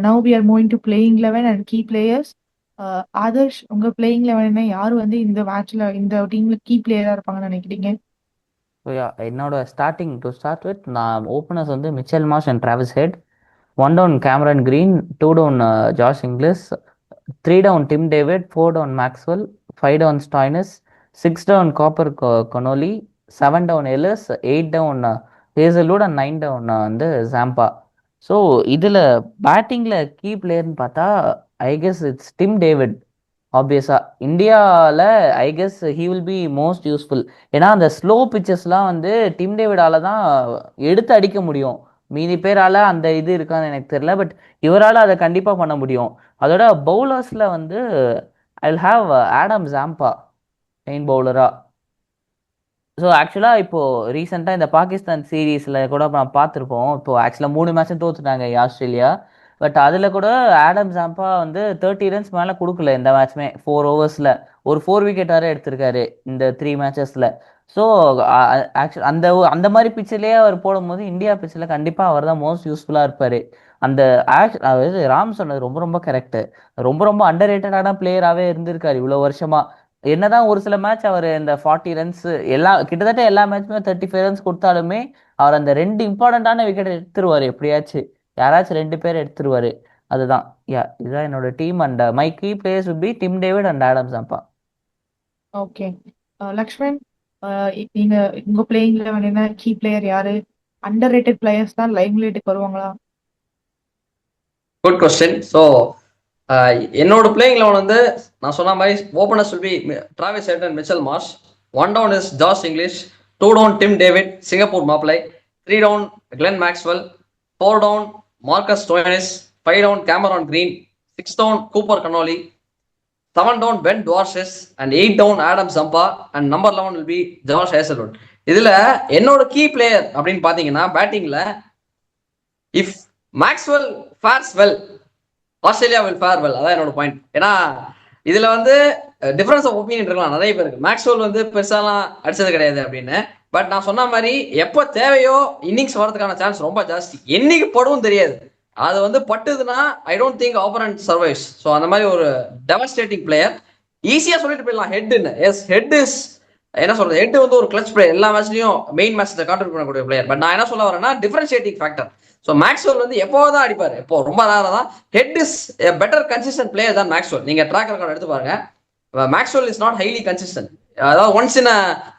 Now we are moving to playing 11 and key players. Adarsh, உங்க playing 11 யார் வந்து இந்த மேட்ச்ல இந்த டீம்ல கீ பிளேயரா இருப்பாங்கன்னு நினைக்கிறீங்க? என்னோட ஸ்டார்டிங் டு ஸ்டார்ட் வித் நான் ஓப்பனர்ஸ் வந்து Mitchell Marsh and Travis Head. One down Cameron Green, two down Josh Inglis, three down Tim David, four down Maxwell, five down Stoinis, six down Cooper Connolly, seven down Ellis, eight down Hazlewood and nine down வந்து Zampa. So இதில் பேட்டிங்கில் key பிளேயர்னு பார்த்தா I guess it's Tim David. ஆப்வியஸா இந்தியாவில் I guess he will be most useful. ஏன்னா அந்த slow பிச்சஸ்லாம் வந்து டிம் டேவிடால தான் எடுத்து அடிக்க முடியும். மீதி பேரால அந்த இது இருக்கான்னு எனக்கு தெரியல, பட் இவரால் அதை கண்டிப்பாக பண்ண முடியும். அதோட பவுலர்ஸில் வந்து I will have Adam Zampa main பவுலரா. ஸோ ஆக்சுவலாக இப்போ ரீசெண்டாக இந்த பாகிஸ்தான் சீரீஸில் கூட நான் பார்த்துருப்போம். இப்போ ஆக்சுவலாக மூணு மேட்சும் தோத்துட்டாங்க ஆஸ்திரேலியா. பட் அதில் கூட ஆடம் ஜாம்பா வந்து 30 ரன்ஸ் மேலே கொடுக்கல இந்த மேட்ச்மே. 4 ஓவர்ஸில் ஒரு 4 விக்கெட் வரை எடுத்திருக்காரு இந்த 3 மேட்சஸில். ஸோ ஆக்சுவல் அந்த அந்த மாதிரி பிச்சிலேயே அவர் போடும்போது இந்தியா பிச்சில் கண்டிப்பாக அவர் தான் மோஸ்ட் யூஸ்ஃபுல்லாக இருப்பார். அந்த அதாவது ராம் சொன்னது ரொம்ப ரொம்ப கரெக்டு. ரொம்ப ரொம்ப அண்டர் ரேட்டடான பிளேயராகவே இருந்திருக்காரு இவ்வளோ வருஷமா. என்னதான் ஒரு சில மேட்ச் அவர் இந்த 40 ரன்ஸ் எல்லா கிட்டத்தட்ட எல்லா மேட்ச்மே 35 ரன்ஸ் கொடுத்தாலுமே அவர் அந்த ரெண்டு இம்பார்ட்டண்டான விக்கெட் எடுத்துருவாரு எப்படியாச்சும். யாராச்சும் ரெண்டு பேர் எடுத்துருவாரு. அதுதான் இதுதான் என்னோட team. And my key players will be Tim David and Adam Zampa. Okay. Laxman, நீங்க உங்க பிளேயிங் 11 என்ன கீ பிளேயர் யாரு? அண்டர் ரேட்டட் பிளேயர்ஸ் தான் லைம் லைட்டுக்கு வருவாங்களா? Good question. ஸோ என்னோட பிளேயிங் லெவன் வந்து நான் சொன்ன மாதிரி openers will be Travis Head and Mitchell Marsh. One down is Josh Inglis, two down Tim David Singapore மாப்பிளை, three down Glenn Maxwell, four down Marcus ஸ்டோயனிஸ், five down Cameron Green, six down Cooper Connolly, seven down Ben Dwarshuis and eight down Adam Zampa and number 11 will be Josh Hazlewood. இதுல என்னோட key player அப்படின்னு பாத்தீங்கன்னா பேட்டிங்ல if Maxwell fares well Australia will fare well. அதான் என்னோட point. ஏன்னா இதுல வந்து டிஃபரன்ஸ் ஆஃப் ஒப்பீனியன் இருக்கலாம் நிறைய பேருக்கு. மேக்ஸ்வெல் வந்து பெருசாலாம் அடிச்சது கிடையாது அப்படின்னு. பட் நான் சொன்ன மாதிரி எப்போ தேவையோ இன்னிங்ஸ் வரதுக்கான சான்ஸ் ரொம்ப ஜாஸ்தி. என்னைக்கு படும் தெரியாது. அது வந்து பட்டுதுன்னா I don't think apparent survives. So அந்த மாதிரி ஒரு டெவஸ்டேட்டிங் பிளேயர். ஈஸியா சொல்லிட்டு போயிடலாம் ஹெட்னு. எஸ், ஹெட் இஸ் என்ன சொல்றது, ஹெட் வந்து ஒரு கிளச் பிளேயர். எல்லா மேட்ச்லயும் மெயின் மேட்ச்ல கான்ட்ரிபியூட் பண்ணக்கூடிய பிளேயர். பட் நான் என்ன சொல்ல வரேன்னா டிஃபரன்ஷியேட்டிங் ஃபேக்டர். ஸோ மேக்ஸ்வெல் வந்து எப்போதான் அடிப்பாரு, இப்போ ரொம்ப நேரம் தான். Head is better consistent player தான் மேக்ஸ்வெல். நீங்க ட்ராக் ரெக்கார்ட் எடுத்து பாருங்க. Maxwell is not highly consistent. அதாவது once in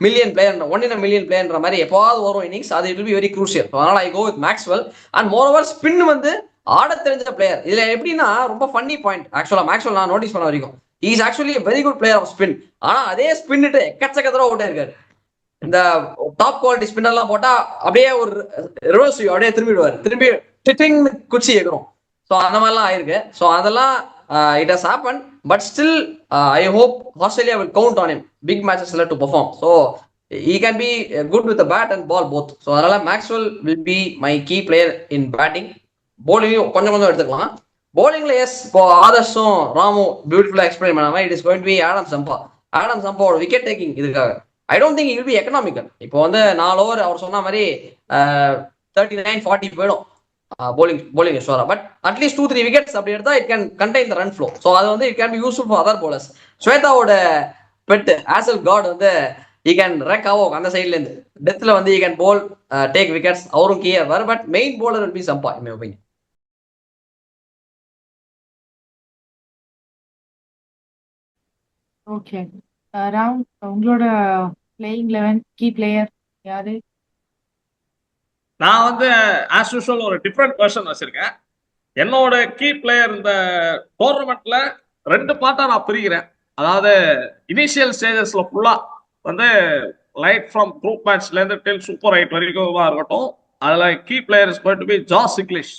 million player, one in million பிளேயர்ன்ற மாதிரி எப்போவாவது வரும் இன்னிங்ஸ். அது it will be very crucial. அதனால I go with Maxwell. And moreover spin வந்து ஆட தெரிஞ்ச பிளேயர். இதுல எப்படின்னா ரொம்ப ஃபன்னி பாயிண்ட். ஆக்சுவலா மேக்ஸ்வெல் நான் நோட்டீஸ் பண்ண வரைக்கும் is actually very good player off spin. ஆனா அதே ஸ்பின்னுட்டு எக்கச்சக்க தடவை ஓட்டே இருக்காரு. இந்த டாப் குவாலிட்டி ஸ்பின்னர்லாம் போட்டா அப்படியே ஒரு ரிவர்ஸ் அப்படியே திரும்பிடுவார். திரும்பி குச்சி ஏறும். ஸோ அந்த மாதிரிலாம் ஆயிருக்கு. ஸோ அதெல்லாம் it has happen. But still I hope Australia will count on him big மேட்சஸ்ல to perform. So he can be good with the bat and ball both. So அதனால Maxwell will be my key player in batting. போலிங்கும் கொஞ்சம் கொஞ்சம் எடுத்துக்கலாம். போலிங்ல S, இப்போ ஆதர்ஷும் ராமும் பியூட்டிஃபுல்லா explain பண்ணாம it is going to be Adam Zampa. Adam சம்பாவோட wicket taking இதுக்காக I don't think it will be economical. இப்போ வந்து 4 ஓவர் அவர் சொன்ன மாதிரி 39-40 போயிடும் bowling ஷோரா. பட் அட்லீஸ்ட் 2-3 விக்கெட்ஸ் அப்படி எடுத்தா it can contain the run flow. So அது வந்து it can be useful for other bowlers. ஸ்வேதாவோட பெட் ஆசல் காட் வந்து he can wreck havoc அந்த சைட்ல இருந்து. டெத்ல வந்து he can bowl take wickets. அவரும் கீ ஆவார். But main bowler will be Samba in my opinion. Okay. Ram, உங்களோட பிளேயிங் 11 கீ பிளேயர் யாரு? நான் வந்து ஆஸ் யூஷுவல் ஒரு டிஃப்ரெண்ட் வெர்ஷன் வச்சிருக்கேன். என்னோட கீ பிளேயர் இந்த டோர்னமெண்ட்ல ரெண்டு பார்ட்டா நான் பிரிக்கிறேன். அதாவது இனிஷியல் ஸ்டேஜஸ்ல ஃபுல்லா வந்து லைட் ஃப்ரம் குரூப் மேட்ச்ல இருந்து டில் சூப்பர் 8 வரைக்கும் இருக்கட்டும். அதுல key player is going to be Josh Inglis.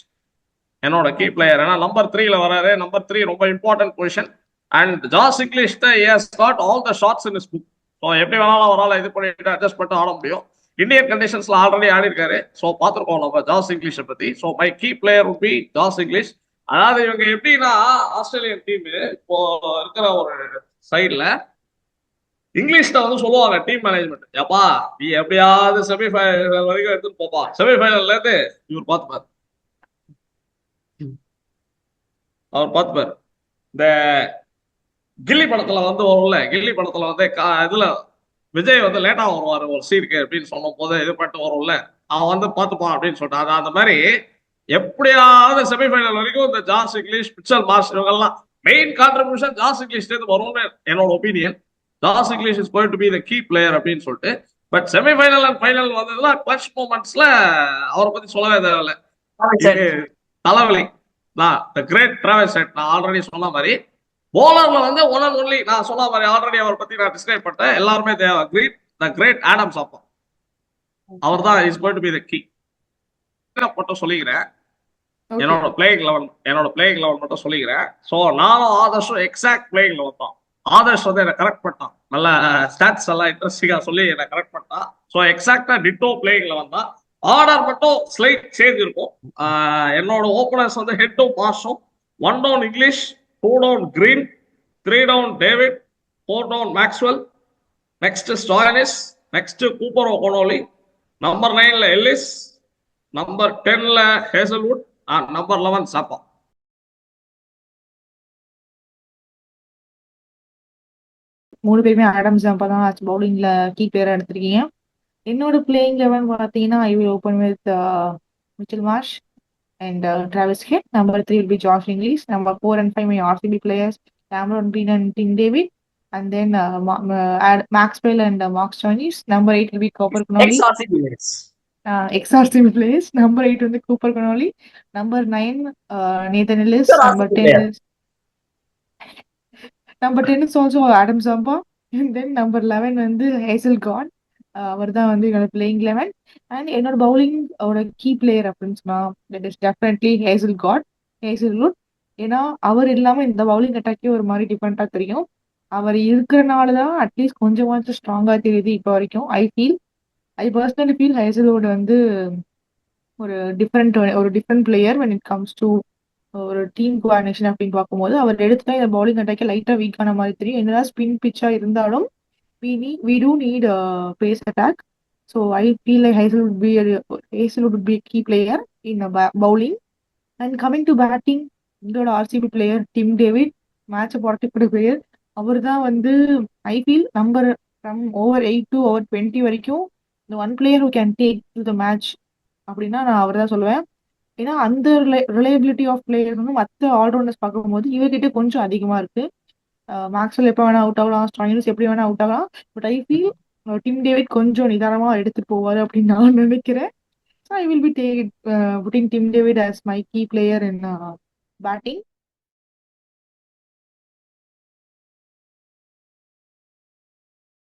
என்னோட கீ பிளேயர். ஏன்னா நம்பர் 3ல வராரு. நம்பர் 3 ரொம்ப important position. And Josh Inglis has got all the shots in his book. So எப்படி வேணாலும் அவரால் இது பண்ணிட்டு அட்ஜஸ்ட் பண்ணிட்டு ஆட முடியும். இந்தியன் கண்டிஷன்ஸ்ல ஆல்ரெடி ஆடி இருக்காரு. ஸோ பார்த்துருக்கோம் நம்ம ஜாஸ் இங்கிலீஷை பத்தி. So my key player would be Josh Inglis. அதாவது இவங்க எப்படின்னா ஆஸ்திரேலியன் டீம் இப்போ இருக்கிற ஒரு சைட்ல இங்கிலீஷ்ல வந்து சொல்லுவாங்க டீம் மேனேஜ்மெண்ட், ஏப்பா நீ எப்படியாவது செமிஃபைனல் வரைக்கும் எடுத்துட்டு போப்பா, செமிஃபைனல்ல இருந்து இவர் பார்த்துப்பாரு. அவர் பார்த்துப்பாரு. இந்த கில்லி படத்துல வந்து வரும்ல, கில்லி படத்துல வந்து இதுல விஜய் வந்து லேட்டா வருவாரு ஒரு சீனுக்கு அப்படின்னு சொல்லும் போது இது பண்ணிட்டு வரும்ல, அவன் வந்து பார்த்துப்பான் அப்படின்னு சொல்லிட்டு அந்த மாதிரி எப்படியாவது செமிஃபைனல் வரைக்கும் இந்த ஜாஸ் இங்கிலீஷ், மிச்சல் மார்ஷ் இவங்கெல்லாம் மெயின் கான்ட்ரிபியூஷன் ஜாஸ் இங்கிலீஷ் இருந்து வரும்னு என்னோட opinion. Josh Inglis is going to be the key player அப்படின்னு சொல்லிட்டு. பட் செமிஃபைனல் அண்ட் ஃபைனல் வந்ததுல கிளட்ச் மூமெண்ட்ஸ்ல அவரை பத்தி சொல்லவே தேவையில்ல. இது தலைவலி தான் கிரேட் டிராவல் செட். நான் ஆல்ரெடி சொன்ன மாதிரி போலர்ல வந்து ஒன் அண்ட் ஒன்லி நான் சொன்ன மாதிரி ஆல்ரெடி அவரை பத்தி நான் டிஸ்கிரைப் பண்ணிட்டேன். எல்லாருமே கிரேட் ஆடம்ஸ் அப்பா. அவர் தான் is going to be the key. மட்டும் சொல்லிக்கிறேன், ஓகே என்னோட பிளேயிங் லெவல் மட்டும் சொல்லிக்கிறேன். ஸோ நானும் ஆதர்ஷும் எக்ஸாக்ட் பிளேயிங் லெவல் தான். ஆதர்ஷ் வந்து என்னை கரெக்ட் பண்ணான், நல்ல ஸ்டாட்ஸ் எல்லாம் இன்ட்ரெஸ்டிங்கா சொல்லி என்னை கரெக்ட் பண்ணான். ஸோ எக்ஸாக்டா டிட்டோ பிளேயிங் லெவல் தான். ஆர்டர் மட்டும் ஸ்லைட் சேஞ்ச் இருக்கும். என்னோட ஓப்பனர்ஸ் வந்து ஹெட் டவுன் மார்ஷும், 1 down Inglis, 2 down Green, 3 down David, 4 down Maxwell, next Stoinis, next Cooper Connolly, number 9ல எல்லிஸ், நம்பர் 10ல ஹேசல்வுட், நம்பர் 11 சாப்பா. மூணு பேருமே ஆடம் ஜாம்பா தான் பவுலிங்ல கீ பிளேயரா எடுத்திருக்கீங்க. என்னோட பிளேயிங் லெவன் பார்த்தீங்கன்னா I will open with Mitchell Marsh and Travis Head. Number 3 will be Josh Inglis. Number 4 and 5 my RCB players, Cameron Green and Tim David. And then add Maxwell and Mark Stoinis. Number 8 will be Cooper Connolly. XRCB players. Number 8 will be Cooper Connolly. Number 9, Nathan Ellis. Number 10 is also Adam Zampa. And then number 11 வந்து Hazel God. அவர் தான் வந்து என்னோட playing 11. And என்னோட bowling அவரோட key player அப்படின்னு சொன்னா that is definitely Hazlewood. ஏன்னா அவர் இல்லாம இந்த பவுலிங் அட்டாக்கே ஒரு மாதிரி டிஃபரெண்டா தெரியும். அவர் இருக்கிறனால தான் அட்லீஸ்ட் கொஞ்சமாச்சும் ஸ்ட்ராங்கா தெரியுது இப்போ வரைக்கும். ஐ பர்சனலி ஃபீல் ஹேசல்வுட் வந்து ஒரு different player when it comes to ஒரு டீம் கோஆர்டினேஷன் அப்படின்னு பார்க்கும்போது அவர் எடுத்துட்டா இந்த பவுலிங் அட்டாக்கே லைட்டா வீக் ஆன மாதிரி தெரியும். என்னதான் ஸ்பின் பிச்சா இருந்தாலும் we do need a pace attack. So I feel like Hazel would be a key player in bowling. And coming to batting, இதோட ஆர்சிபி பிளேயர் டிம் டேவிட் மேட்சை புரட்டிக்கிற பிளேயர். அவர் தான் வந்து I feel number from over 8 to over 20 வரைக்கும் இந்த one player who can take to the match அப்படின்னா நான் அவர் தான் சொல்லுவேன். ஏன்னா அந்த ரிலையபிலிட்டி ஆஃப் பிளேயர் வந்து மற்ற ஆல்ரவுண்டர்ஸ் பார்க்கும்போது இவர்கிட்ட கொஞ்சம் அதிகமாக இருக்கு. மேக்ஸ்வெல் எப்போ வேணா அவுட் ஆகலாம், ஸ்டாயினிஸ் எப்படி வேணா அவுட் ஆகலாம். But I feel Tim David கொஞ்சம் நிதானமா எடுத்துட்டு போவாரு அப்படின்னு நான் நினைக்கிறேன். So I will be putting Tim David as my key player in batting.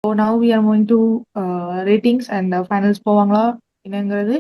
So now we are moving to ratings and finals போவாங்களா என்னங்கிறது.